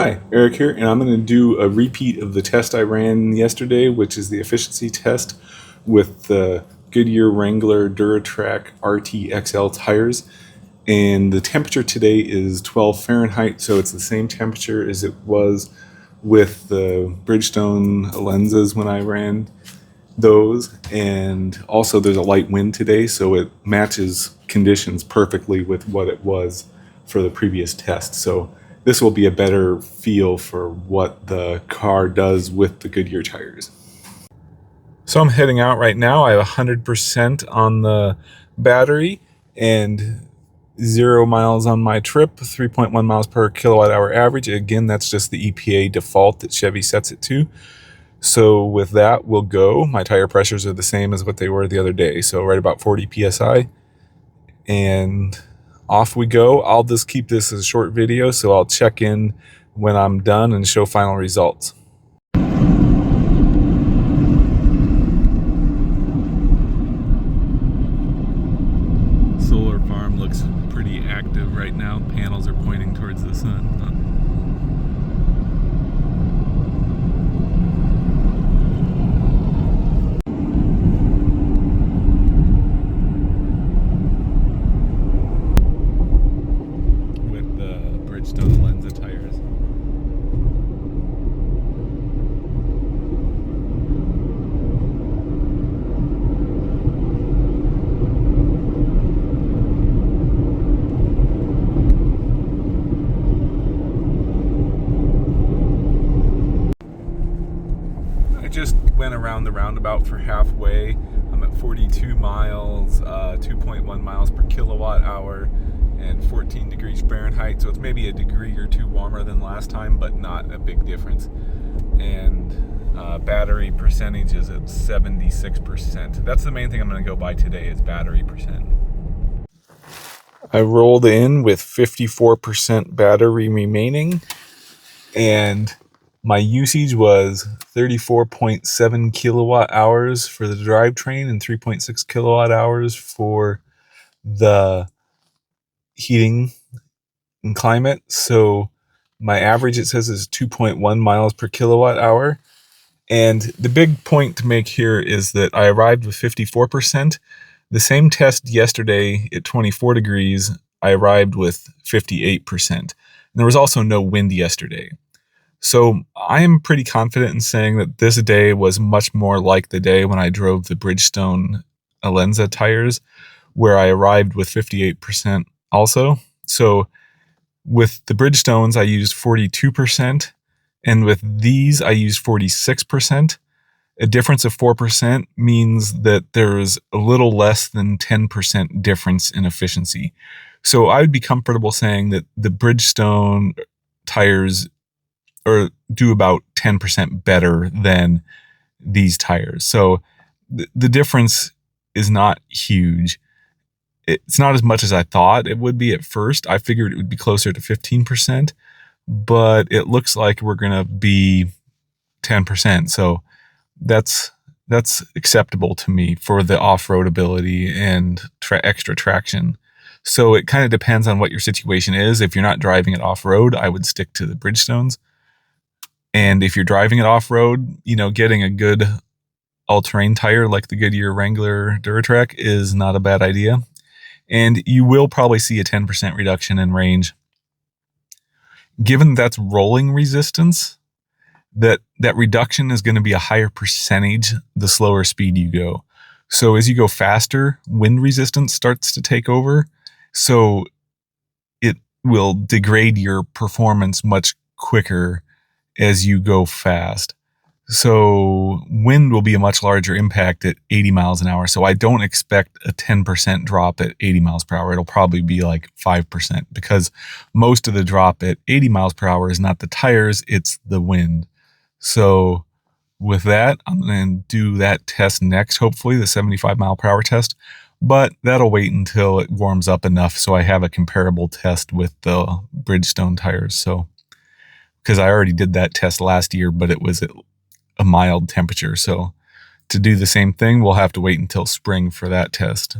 Hi, Eric here, and I'm going to do a repeat of the test I ran yesterday, which is the efficiency test with the Goodyear Wrangler Duratrac RT-XL tires. And the temperature today is 12 Fahrenheit, so it's the same temperature as it was with the Bridgestone Alenzas when I ran those. And also there's a light wind today, so it matches conditions perfectly with what it was for the previous test. So this will be a better feel for what the car does with the Goodyear tires. So I'm heading out right now. I have 100% on the battery and 0 miles on my trip, 3.1 miles per kilowatt hour average. Again, that's just the EPA default that Chevy sets it to. So with that, we'll go. My tire pressures are the same as what they were the other day. So right about 40 PSI. And off we go. I'll just keep this as a short video, so I'll check in when I'm done and show final results. Solar farm looks pretty active right now. Panels are pointing towards the sun. With the Bridgestone Alenza tires. Just went around the roundabout for halfway. I'm at 42 miles, 2.1 miles per kilowatt hour, and 14 degrees Fahrenheit. So it's maybe a degree or two warmer than last time, but not a big difference. And battery percentage is at 76%. That's the main thing I'm going to go by today is battery percent. I rolled in with 54% battery remaining, and my usage was 34.7 kilowatt hours for the drivetrain and 3.6 kilowatt hours for the heating and climate. So my average, it says, is 2.1 miles per kilowatt hour. And the big point to make here is that I arrived with 54%. The same test yesterday at 24 degrees, I arrived with 58%. And there was also no wind yesterday. So I am pretty confident in saying that this day was much more like the day when I drove the Bridgestone Alenza tires, where I arrived with 58% also. So with the Bridgestones, I used 42%, and with these, I used 46%. A difference of 4% means that there's a little less than 10% difference in efficiency. So I would be comfortable saying that the Bridgestone tires or do about 10% better than these tires. So the difference is not huge. It's not as much as I thought it would be at first. I figured it would be closer to 15%, but it looks like we're going to be 10%. So that's acceptable to me for the off-road ability and extra traction. So it kind of depends on what your situation is. If you're not driving it off-road, I would stick to the Bridgestones. And if you're driving it off-road, getting a good all-terrain tire like the Goodyear Wrangler Duratrac is not a bad idea. And you will probably see a 10% reduction in range. Given that's rolling resistance, that reduction is going to be a higher percentage the slower speed you go. So as you go faster, wind resistance starts to take over. So it will degrade your performance much quicker as you go fast. So wind will be a much larger impact at 80 miles an hour. So I don't expect a 10% drop at 80 miles per hour. It'll probably be like 5% because most of the drop at 80 miles per hour is not the tires, it's the wind. So with that, I'm going to do that test next, hopefully the 75 mile per hour test, but that'll wait until it warms up enough so I have a comparable test with the Bridgestone tires. So because I already did that test last year, but it was at a mild temperature. So to do the same thing, we'll have to wait until spring for that test.